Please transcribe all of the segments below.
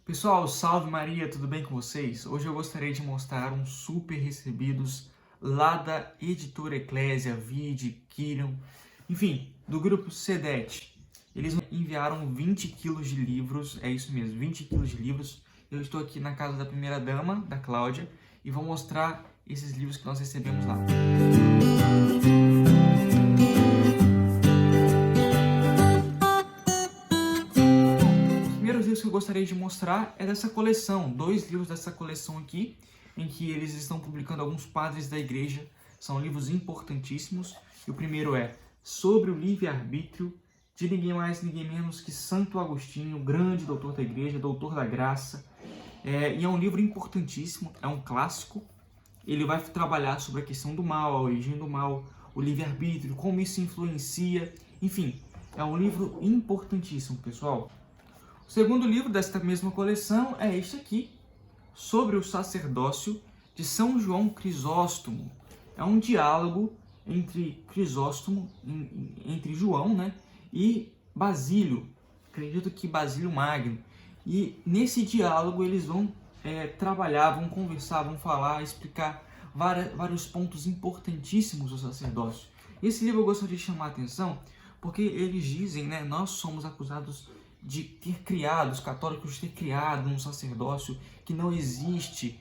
Pessoal, salve Maria, tudo bem com vocês? Hoje eu gostaria de mostrar uns super recebidos lá da Editora Eclésia, Vide, Quirion, enfim, do grupo Sedet. Eles enviaram 20 quilos de livros, é isso mesmo, 20 quilos de livros. Eu estou aqui na casa da primeira dama, da Cláudia, e vou mostrar esses livros que nós recebemos lá. Primeiros livros que eu gostaria de mostrar é dessa coleção, dois livros dessa coleção aqui, em que eles estão publicando alguns padres da igreja, são livros importantíssimos. E o primeiro é Sobre o Livre-Arbítrio, de ninguém mais, ninguém menos que Santo Agostinho, grande doutor da igreja, doutor da graça. E é um livro importantíssimo, é um clássico. Ele vai trabalhar sobre a questão do mal, a origem do mal, o livre-arbítrio, como isso influencia, enfim, é um livro importantíssimo, pessoal. O segundo livro desta mesma coleção é este aqui, Sobre o Sacerdócio, de São João Crisóstomo. É um diálogo entre Crisóstomo, entre João, né, e Basílio, acredito que Basílio Magno. E nesse diálogo eles vão trabalhar, vão conversar, vão falar, explicar vários pontos importantíssimos do sacerdócio. Esse livro eu gostaria de chamar a atenção porque eles dizem, né, nós somos acusados de ter criado, os católicos de ter criado um sacerdócio que não existe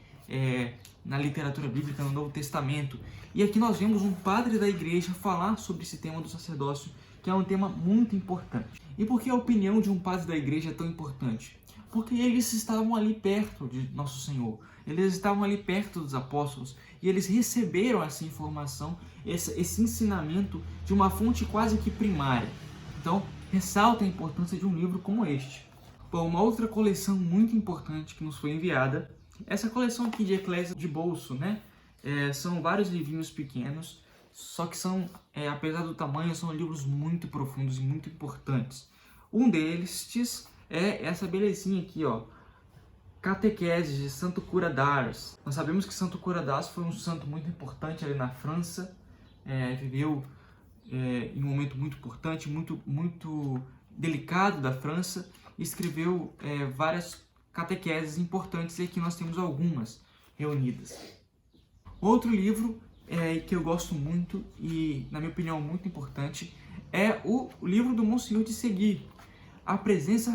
na literatura bíblica, no Novo Testamento. E aqui nós vemos um padre da igreja falar sobre esse tema do sacerdócio, que é um tema muito importante. E por que a opinião de um padre da igreja é tão importante? Porque eles estavam ali perto de Nosso Senhor, eles estavam ali perto dos apóstolos, e eles receberam essa informação, esse ensinamento de uma fonte quase que primária. Então, ressalta a importância de um livro como este. Bom, uma outra coleção muito importante que nos foi enviada, essa coleção aqui de Eclésia de bolso, né? São vários livrinhos pequenos, só que são, apesar do tamanho, são livros muito profundos e muito importantes. Um deles é essa belezinha aqui, ó, Catequeses de Santo Cura d'Ars. Nós sabemos que Santo Cura d'Ars foi um santo muito importante ali na França, viveu em um momento muito importante, muito delicado da França, e escreveu várias catequeses importantes, e aqui nós temos algumas reunidas. Outro livro que eu gosto muito e, na minha opinião, muito importante, é o livro do Monsenhor de Seguí, A Presença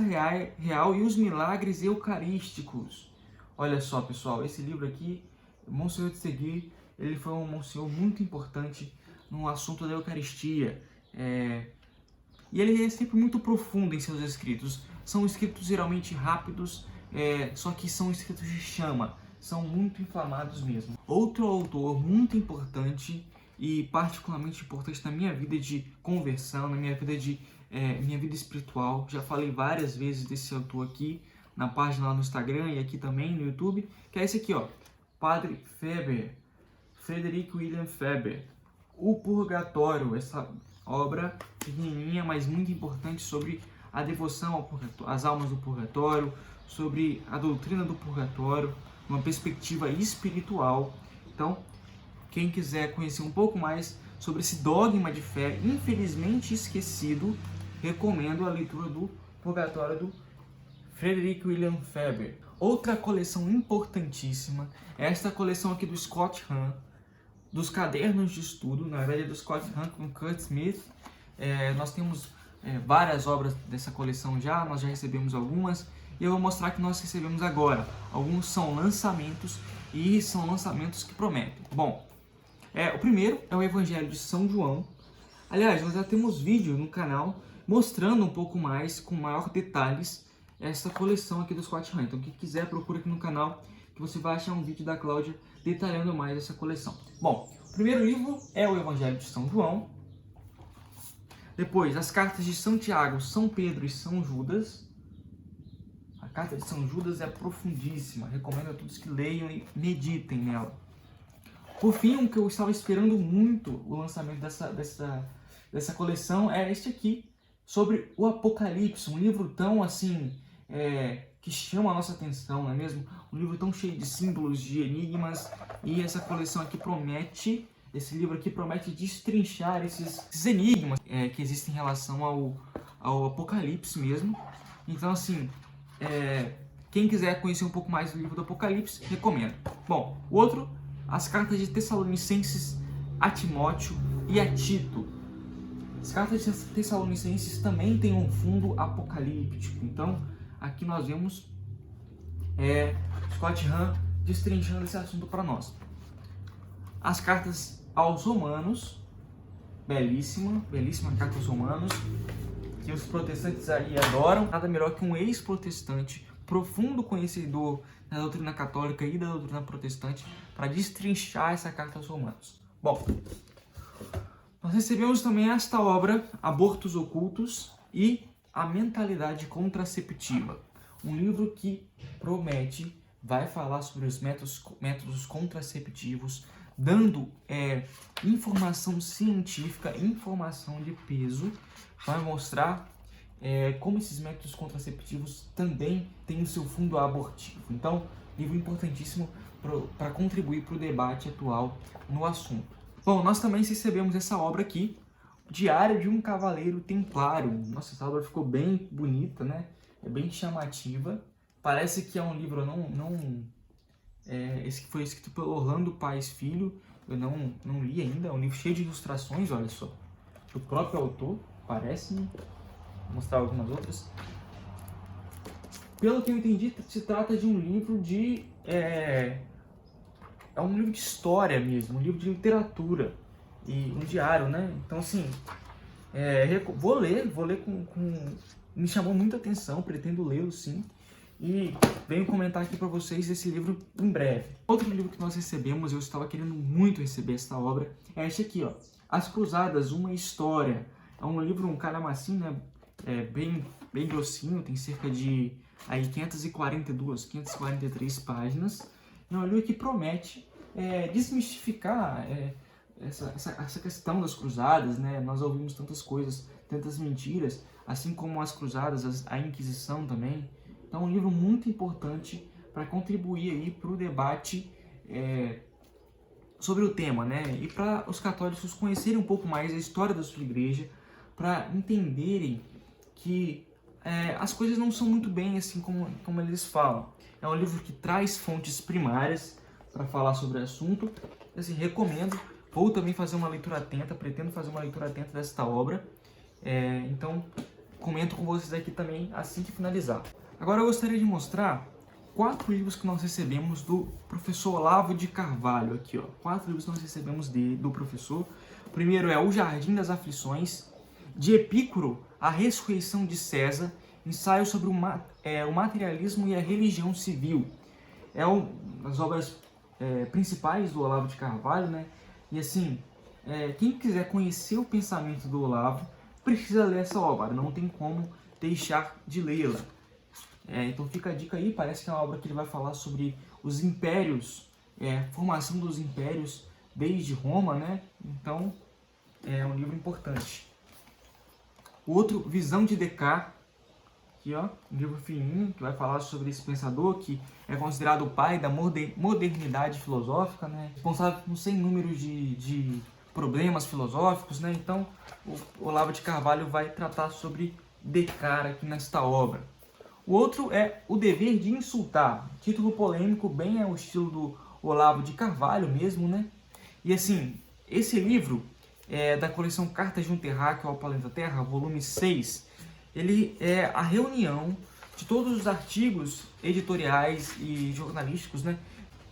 Real e os Milagres Eucarísticos. Olha só, pessoal, esse livro aqui, Monsenhor de Seguí, ele foi um monsenhor muito importante no assunto da Eucaristia. E ele é sempre muito profundo em seus escritos. São escritos geralmente rápidos, só que são escritos de chama. São muito inflamados mesmo. Outro autor muito importante e particularmente importante na minha vida de conversão, na minha vida espiritual. Já falei várias vezes desse autor aqui, na página lá no Instagram e aqui também no YouTube, que é esse aqui, ó, Padre Faber, Frederick William Faber. O Purgatório, essa obra pequenininha, mas muito importante sobre a devoção ao purgatório, às almas do purgatório, sobre a doutrina do purgatório, uma perspectiva espiritual. Então, quem quiser conhecer um pouco mais sobre esse dogma de fé, infelizmente esquecido, recomendo a leitura do Purgatório do Frederick William Faber. Outra coleção importantíssima é esta coleção aqui do Scott Hahn, dos cadernos de estudo, na verdade é do Scott Hahn com Kurt Smith. Nós temos várias obras dessa coleção já, nós já recebemos algumas, e eu vou mostrar que nós recebemos agora. Alguns são lançamentos, e são lançamentos que prometem. Bom, o primeiro é o Evangelho de São João. Aliás, nós já temos vídeo no canal mostrando um pouco mais, com maior detalhes, essa coleção aqui do Scott Hahn. Então, quem quiser, procura aqui no canal, que você vai achar um vídeo da Cláudia detalhando mais essa coleção. Bom, o primeiro livro é o Evangelho de São João. Depois, as cartas de Santiago, São Pedro e São Judas. A carta de São Judas é profundíssima, recomendo a todos que leiam e meditem nela. Por fim, um que eu estava esperando muito o lançamento dessa coleção é este aqui, sobre o Apocalipse, um livro tão assim, que chama a nossa atenção, não é mesmo? Um livro tão cheio de símbolos, de enigmas, e essa coleção aqui promete, esse livro aqui promete destrinchar esses enigmas que existem em relação ao Apocalipse mesmo. Então, assim, Quem quiser conhecer um pouco mais do livro do Apocalipse, recomendo. Bom, o outro, as cartas de Tessalonicenses a Timóteo e a Tito. As cartas de Tessalonicenses também têm um fundo apocalíptico. Então, aqui nós vemos Scott Hahn destrinchando esse assunto para nós. As cartas aos Romanos, belíssima carta aos Romanos, que os protestantes aí adoram. Nada melhor que um ex-protestante, profundo conhecedor da doutrina católica e da doutrina protestante, para destrinchar essa carta aos Romanos. Bom, nós recebemos também esta obra, Abortos Ocultos e a Mentalidade Contraceptiva. Um livro que promete, vai falar sobre os métodos contraceptivos, dando informação científica, informação de peso, vai mostrar como esses métodos contraceptivos também têm o seu fundo abortivo. Então, livro importantíssimo para contribuir para o debate atual no assunto. Bom, nós também recebemos essa obra aqui, Diário de um Cavaleiro Templário. Nossa, essa obra ficou bem bonita, né? É bem chamativa. Parece que é um livro, esse que foi escrito pelo Orlando Paes Filho. Eu não li ainda. É um livro cheio de ilustrações, olha só. Do próprio autor, parece-me. Vou mostrar algumas outras. Pelo que eu entendi, se trata de um livro de... É um livro de história mesmo, um livro de literatura. E um diário, né? Então, assim, vou ler com... Me chamou muita atenção, pretendo lê-lo sim. E venho comentar aqui para vocês esse livro em breve. Outro livro que nós recebemos, eu estava querendo muito receber essa obra, é este aqui, ó. As Cruzadas, uma História. É um livro, um calhamacinho, né? Bem grossinho, tem cerca de 543 páginas. É um livro que promete desmistificar essa questão das cruzadas, né? Nós ouvimos tantas coisas, tantas mentiras, assim como as cruzadas, a Inquisição também. Então, é um livro muito importante para contribuir aí para o debate sobre o tema, né? E para os católicos conhecerem um pouco mais a história da sua igreja, para entenderem que as coisas não são muito bem assim como eles falam. É um livro que traz fontes primárias para falar sobre o assunto. Assim, recomendo. Vou também fazer uma leitura atenta, pretendo fazer uma leitura atenta desta obra. Então, comento com vocês aqui também assim que finalizar. Agora eu gostaria de mostrar 4 livros que nós recebemos do professor Olavo de Carvalho. Aqui, ó, 4 livros que nós recebemos do professor. O primeiro é O Jardim das Aflições, de Epícoro, A Ressurreição de César, ensaio sobre o materialismo e a religião civil. É uma das obras principais do Olavo de Carvalho, né? E assim, quem quiser conhecer o pensamento do Olavo, precisa ler essa obra, não tem como deixar de lê-la. Então fica a dica aí, parece que é uma obra que ele vai falar sobre os impérios, formação dos impérios desde Roma, né? Então é um livro importante. O outro, Visão de Descartes, aqui ó, um livro fininho, que vai falar sobre esse pensador que é considerado o pai da modernidade filosófica, né? Responsável por sem números de problemas filosóficos, né? Então, o Olavo de Carvalho vai tratar sobre Descartes aqui nesta obra. O outro é O Dever de Insultar, título polêmico, bem ao estilo do Olavo de Carvalho mesmo, né? E assim, esse livro é da coleção Cartas de um Terráqueo ao Planeta Terra, volume 6. Ele é a reunião de todos os artigos editoriais e jornalísticos, né,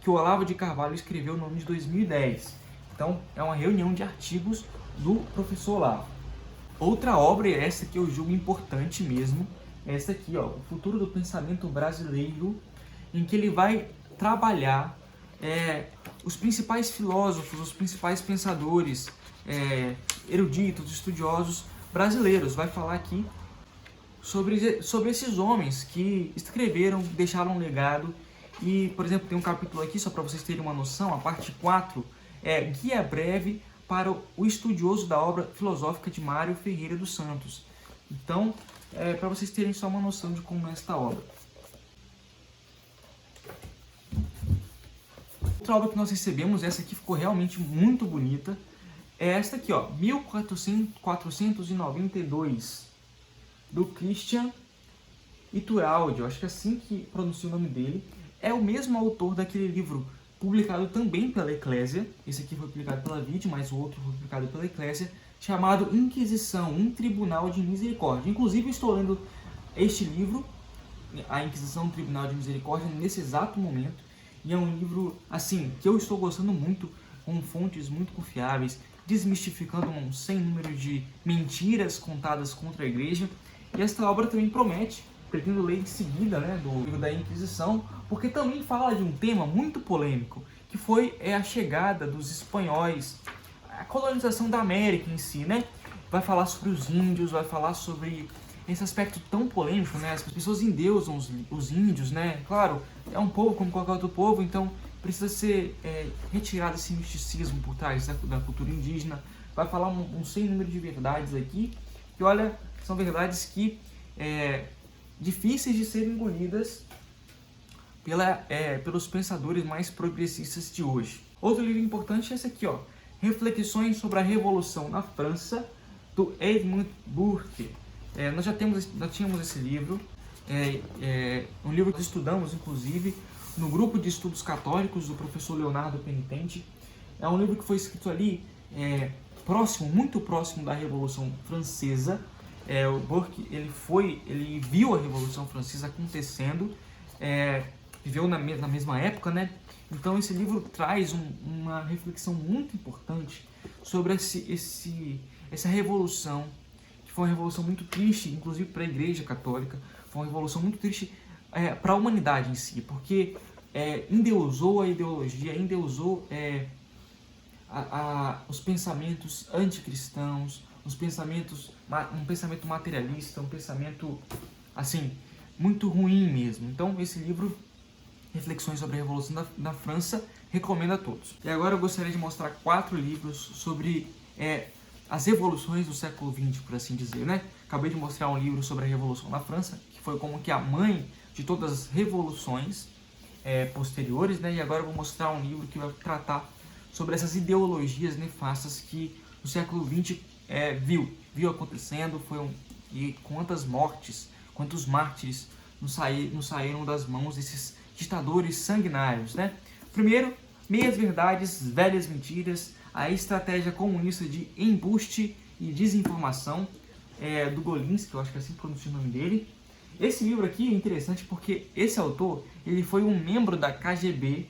que o Olavo de Carvalho escreveu no ano de 2010. Então, é uma reunião de artigos do professor Olavo. Outra obra, essa que eu julgo importante mesmo, é essa aqui, ó, O Futuro do Pensamento Brasileiro, em que ele vai trabalhar os principais filósofos, os principais pensadores, eruditos, estudiosos brasileiros. Vai falar aqui sobre esses homens que escreveram, deixaram um legado. E, por exemplo, tem um capítulo aqui, só para vocês terem uma noção, a parte 4, Guia Breve para o Estudioso da Obra Filosófica de Mário Ferreira dos Santos. Então, para vocês terem só uma noção de como é esta obra. Outra obra que nós recebemos, essa aqui ficou realmente muito bonita, é esta aqui, ó, 1492, do Christian Iturralde, eu acho que é assim que pronuncia o nome dele, é o mesmo autor daquele livro publicado também pela Eclésia, esse aqui foi publicado pela Vide, mas o outro foi publicado pela Eclésia, chamado Inquisição, um Tribunal de Misericórdia. Inclusive, eu estou lendo este livro, A Inquisição, um Tribunal de Misericórdia, nesse exato momento, e é um livro, assim, que eu estou gostando muito, com fontes muito confiáveis, desmistificando um sem número de mentiras contadas contra a igreja. E esta obra também promete, pretendo ler em seguida, né, do livro da Inquisição, porque também fala de um tema muito polêmico, que foi a chegada dos espanhóis, a colonização da América em si, né? Vai falar sobre os índios, vai falar sobre esse aspecto tão polêmico, né? As pessoas endeusam os índios, né? Claro, é um povo como qualquer outro povo, então precisa ser retirado esse misticismo por trás da cultura indígena. Vai falar um sem número de verdades aqui, que olha, são verdades que difíceis de serem engolidas pelos pensadores mais progressistas de hoje. Outro livro importante é esse aqui, ó, Reflexões sobre a Revolução na França, do Edmund Burke. Nós já tínhamos esse livro, um livro que estudamos, inclusive, no grupo de estudos católicos do professor Leonardo Penitente. É um livro que foi escrito ali, muito próximo da Revolução Francesa. O Burke, ele viu a Revolução Francesa acontecendo, viveu na mesma época, né? Então esse livro traz uma reflexão muito importante sobre essa revolução, que foi uma revolução muito triste, inclusive para a Igreja Católica, foi uma revolução muito triste para a humanidade em si, porque endeusou a ideologia, endeusou os pensamentos anticristãos, um pensamento materialista, um pensamento, assim, muito ruim mesmo. Então, esse livro, Reflexões sobre a Revolução da França, recomendo a todos. E agora eu gostaria de mostrar 4 livros sobre as revoluções do século XX, por assim dizer, né? Acabei de mostrar um livro sobre a Revolução da França, que foi como que a mãe de todas as revoluções posteriores, né? E agora eu vou mostrar um livro que vai tratar sobre essas ideologias nefastas que o século XX viu acontecendo, e quantas mortes, quantos mártires não saíram das mãos desses ditadores sanguinários, né? Primeiro, Meias Verdades, Velhas Mentiras, a estratégia comunista de embuste e desinformação, do Golinsky, eu acho que é assim que pronuncia o nome dele. Esse livro aqui é interessante porque esse autor, ele foi um membro da KGB,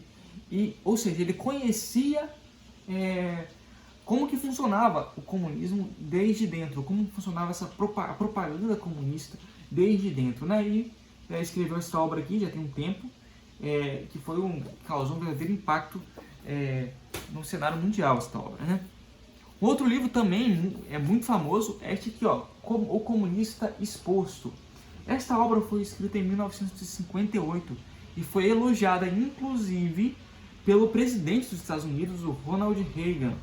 ou seja, ele conhecia como que funcionava o comunismo desde dentro, como funcionava a propaganda comunista desde dentro, né? E escreveu essa obra aqui, já tem um tempo, que causou um verdadeiro impacto no cenário mundial, essa obra, né? Outro livro também é muito famoso é este aqui, ó, O Comunista Exposto. Esta obra foi escrita em 1958 e foi elogiada, inclusive, pelo presidente dos Estados Unidos, o Ronald Reagan.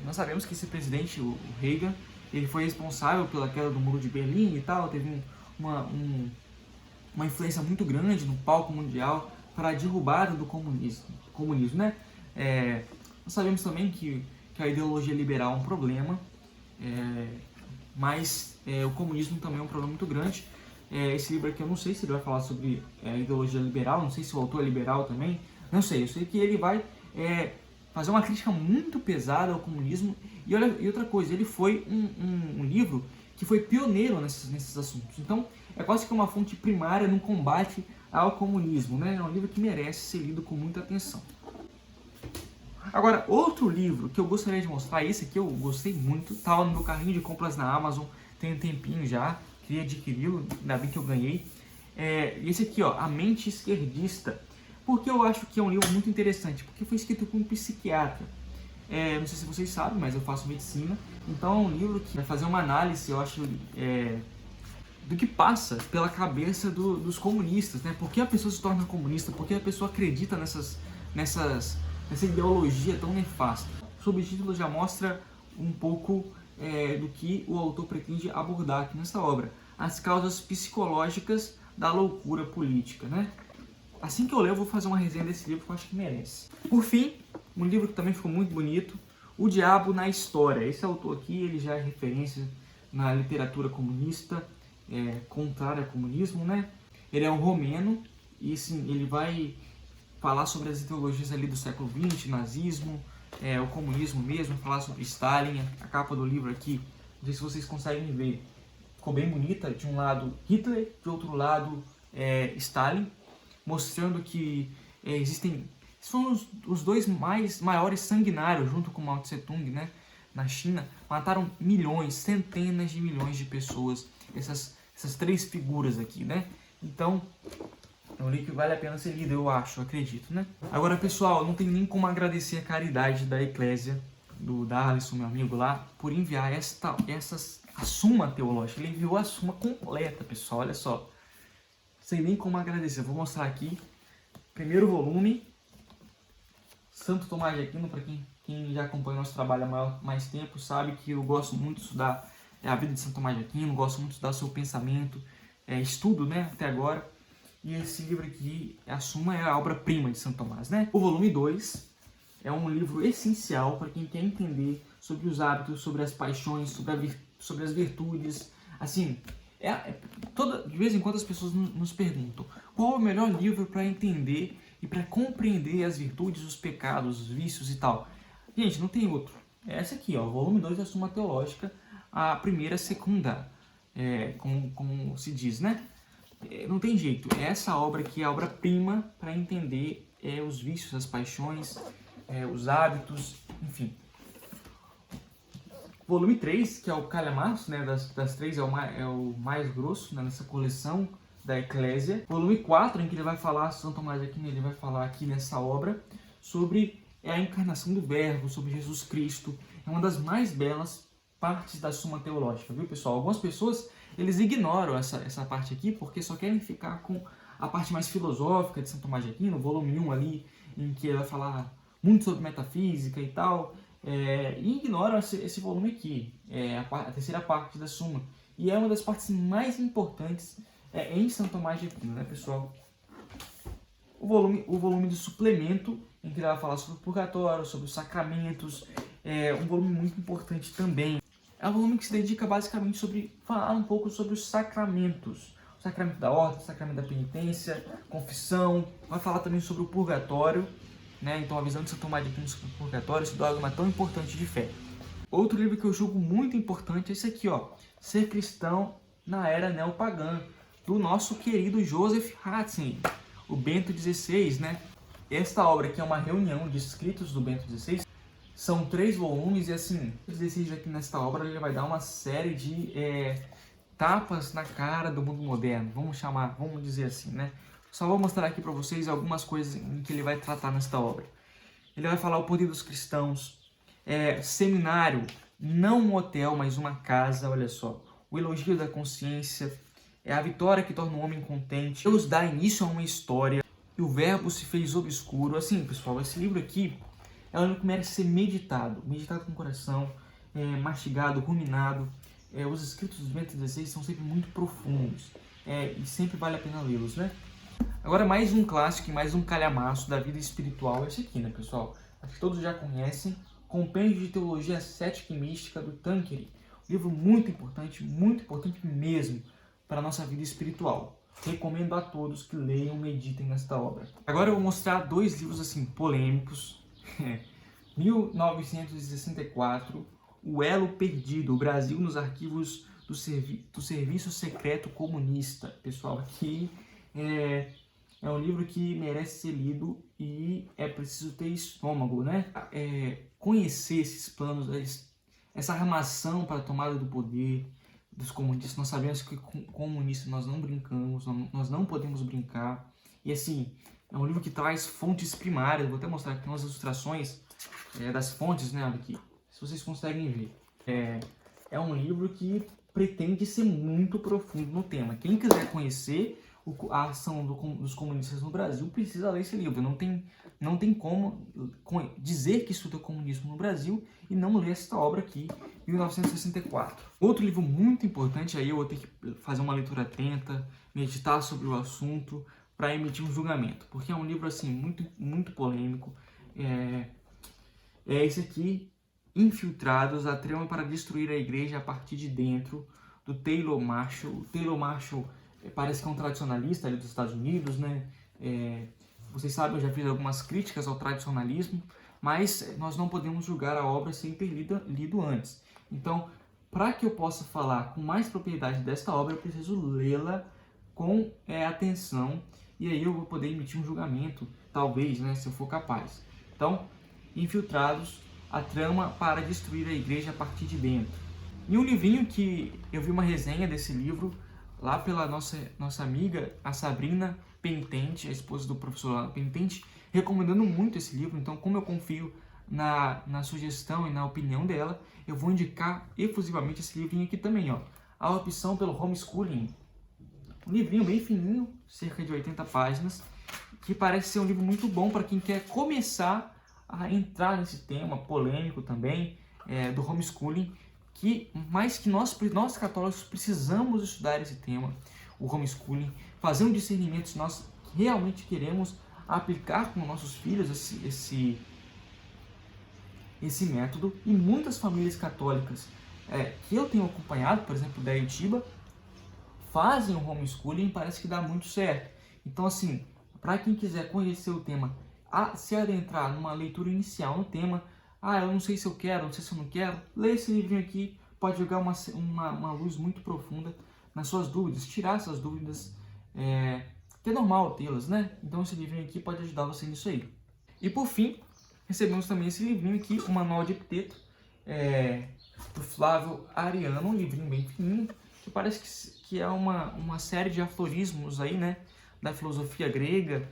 Nós sabemos que esse presidente, o Reagan, ele foi responsável pela queda do Muro de Berlim e tal, teve uma influência muito grande no palco mundial para a derrubada do comunismo, né? Nós sabemos também que a ideologia liberal é um problema, mas o comunismo também é um problema muito grande. Esse livro aqui eu não sei se ele vai falar sobre ideologia liberal, não sei se o autor é liberal também, não sei, eu sei que ele vai fazer uma crítica muito pesada ao comunismo. E outra coisa, ele foi um livro que foi pioneiro nesses assuntos. Então, é quase que uma fonte primária no combate ao comunismo, né? É um livro que merece ser lido com muita atenção. Agora, outro livro que eu gostaria de mostrar, esse aqui eu gostei muito, estava no meu carrinho de compras na Amazon, tem um tempinho já, queria adquiri-lo, ainda bem que eu ganhei. Esse aqui, ó, A Mente Esquerdista. Porque eu acho que é um livro muito interessante, porque foi escrito por um psiquiatra. Não sei se vocês sabem, mas eu faço medicina, então é um livro que vai fazer uma análise, eu acho, do que passa pela cabeça dos comunistas, né? Por que a pessoa se torna comunista, por que a pessoa acredita nessa ideologia tão nefasta. O subtítulo já mostra um pouco do que o autor pretende abordar aqui nessa obra, as causas psicológicas da loucura política, né? Assim que eu ler, eu vou fazer uma resenha desse livro que eu acho que merece. Por fim, um livro que também ficou muito bonito, O Diabo na História. Esse autor aqui, ele já é referência na literatura comunista, contrária ao comunismo, né? Ele é um romeno e sim, ele vai falar sobre as ideologias ali do século XX, nazismo, o comunismo mesmo, falar sobre Stalin. A capa do livro aqui, não sei se vocês conseguem ver, ficou bem bonita. De um lado Hitler, de outro lado Stalin, mostrando que existem... São os dois maiores sanguinários, junto com Mao Tse Tung, né? Na China, mataram milhões, centenas de milhões de pessoas, essas três figuras aqui, né? Então, é um livro que vale a pena ser lido, eu acho, acredito, né? Agora, pessoal, não tem nem como agradecer a caridade da Eclésia, do Darlison, meu amigo lá, por enviar a Suma Teológica. Ele enviou a Suma completa, pessoal, olha só. Sem nem como agradecer. Eu vou mostrar aqui. Primeiro volume, Santo Tomás de Aquino. Para quem já acompanha o nosso trabalho há mais tempo, sabe que eu gosto muito de estudar a vida de Santo Tomás de Aquino, gosto muito de estudar seu pensamento, estudo, né, até agora. E esse livro aqui, a Suma, é a obra-prima de Santo Tomás, né? O volume 2 é um livro essencial para quem quer entender sobre os hábitos, sobre as paixões, sobre as virtudes. Assim, de vez em quando as pessoas nos perguntam qual é o melhor livro para entender e para compreender as virtudes, os pecados, os vícios e tal. Gente, não tem outro. É essa aqui, ó, volume 2 da Suma Teológica, a primeira secunda, como se diz, né? Não tem jeito, essa obra aqui é a obra-prima para entender os vícios, as paixões, os hábitos, enfim. Volume 3, que é o calhamaço, né, das três, é o mais grosso, né, nessa coleção da Eclésia. Volume 4, em que ele vai falar, Santo Tomás de Aquino, ele vai falar aqui nessa obra sobre a encarnação do Verbo, sobre Jesus Cristo. É uma das mais belas partes da Suma Teológica, viu, pessoal? Algumas pessoas, eles ignoram essa parte aqui porque só querem ficar com a parte mais filosófica de Santo Tomás de Aquino, volume 1 ali, em que ele vai falar muito sobre metafísica e tal, e ignoram esse volume aqui, a terceira parte da Suma. E é uma das partes mais importantes em Santo Tomás de Aquino, né, pessoal? O volume do suplemento, em que ele vai falar sobre o purgatório, sobre os sacramentos, um volume muito importante também. É um volume que se dedica basicamente falar um pouco sobre os sacramentos. O sacramento da ordem, o sacramento da penitência, confissão. Vai falar também sobre o purgatório, né? Então a visão de Santo Tomás de Aquino sobre o purgatório, esse dogma tão importante de fé. Outro livro que eu julgo muito importante é esse aqui, ó, Ser Cristão na Era Neopagã, do nosso querido Joseph Ratzinger, o Bento XVI, né? Esta obra aqui é uma reunião de escritos do Bento XVI. São 3 volumes e assim, o 16 aqui nesta obra ele vai dar uma série de tapas na cara do mundo moderno, vamos dizer assim, né? Só vou mostrar aqui para vocês algumas coisas em que ele vai tratar nesta obra. Ele vai falar o poder dos cristãos, seminário, não um hotel, mas uma casa, olha só. O elogio da consciência, a vitória que torna o homem contente. Deus dá início a uma história e o verbo se fez obscuro. Assim, pessoal, esse livro aqui é um livro que merece ser meditado com o coração, mastigado, ruminado. Os escritos do Bento XVI são sempre muito profundos e sempre vale a pena lê-los, né? Agora mais um clássico e mais um calhamaço da vida espiritual é esse aqui, né, pessoal? Acho que todos já conhecem, Compêndio de Teologia Cética e Mística do Tanqueray. Um livro muito importante mesmo para a nossa vida espiritual. Recomendo a todos que leiam e meditem nesta obra. Agora eu vou mostrar 2 livros assim polêmicos. 1964, O Elo Perdido, o Brasil nos arquivos do Serviço Secreto Comunista. Pessoal, aqui é um livro que merece ser lido e é preciso ter estômago, né? Conhecer esses planos, essa armação para a tomada do poder dos comunistas. Nós sabemos que com comunistas nós não brincamos, nós não podemos brincar. E assim, é um livro que traz fontes primárias. Vou até mostrar aqui umas ilustrações das fontes, né? Olha aqui, se vocês conseguem ver. É um livro que pretende ser muito profundo no tema. Quem quiser conhecer a ação dos comunistas no Brasil precisa ler esse livro. Não tem como dizer que estuda comunismo no Brasil e não ler essa obra aqui, 1964. Outro livro muito importante, aí eu vou ter que fazer uma leitura atenta, meditar sobre o assunto para emitir um julgamento, porque é um livro assim muito, muito polêmico. É esse aqui, Infiltrados, a trama para destruir a igreja a partir de dentro, do Taylor Marshall. O Taylor Marshall parece que é um tradicionalista ali dos Estados Unidos, né? Vocês sabem, eu já fiz algumas críticas ao tradicionalismo, mas nós não podemos julgar a obra sem ter lido antes. Então, para que eu possa falar com mais propriedade desta obra, eu preciso lê-la com atenção, e aí eu vou poder emitir um julgamento, talvez, né, se eu for capaz. Então, Infiltrados, a trama para destruir a igreja a partir de Bento. E um livrinho que eu vi uma resenha desse livro, lá pela nossa amiga, a Sabrina Penitente, a esposa do professor Penitente, recomendando muito esse livro. Então, como eu confio na sugestão e na opinião dela, eu vou indicar efusivamente esse livrinho aqui também, ó. A opção pelo homeschooling. Um livrinho bem fininho, cerca de 80 páginas, que parece ser um livro muito bom para quem quer começar a entrar nesse tema polêmico também, do homeschooling, mais que nós católicos precisamos estudar esse tema, o homeschooling, fazer um discernimento se nós realmente queremos aplicar com nossos filhos esse método. E muitas famílias católicas que eu tenho acompanhado, por exemplo, da Itiba, fazem o homeschooling e parece que dá muito certo. Então, assim, para quem quiser conhecer o tema, se adentrar numa leitura inicial no tema, eu não sei se eu quero, não sei se eu não quero, lê esse livrinho aqui, pode jogar uma luz muito profunda nas suas dúvidas, tirar essas dúvidas, que é normal tê-las, né? Então esse livrinho aqui pode ajudar você nisso aí. E por fim, recebemos também esse livrinho aqui, o Manual de Epiteto, do Flávio Ariano, um livrinho bem fininho, que parece que é uma série de aforismos aí, né? Da filosofia grega,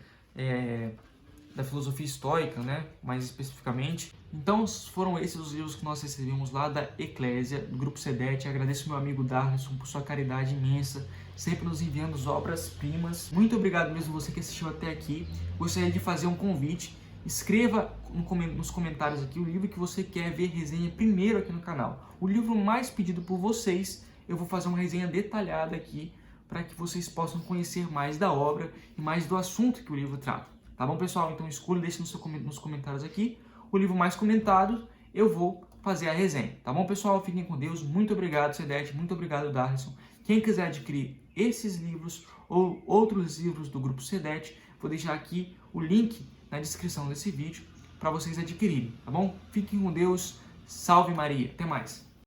da filosofia estoica, né, mais especificamente. Então foram esses os livros que nós recebemos lá da Eclésia, do Grupo Sedete. Agradeço meu amigo Darlison por sua caridade imensa, sempre nos enviando obras-primas. Muito obrigado mesmo você que assistiu até aqui. Gostaria de fazer um convite. Escreva nos comentários aqui o livro que você quer ver resenha primeiro aqui no canal. O livro mais pedido por vocês, eu vou fazer uma resenha detalhada aqui para que vocês possam conhecer mais da obra e mais do assunto que o livro trata. Tá bom, pessoal? Então escolha, deixe nos comentários aqui o livro mais comentado, eu vou fazer a resenha. Tá bom, pessoal? Fiquem com Deus. Muito obrigado, Sedete. Muito obrigado, Darlison. Quem quiser adquirir esses livros ou outros livros do Grupo Sedete, vou deixar aqui o link na descrição desse vídeo para vocês adquirirem, tá bom? Fiquem com Deus. Salve Maria. Até mais.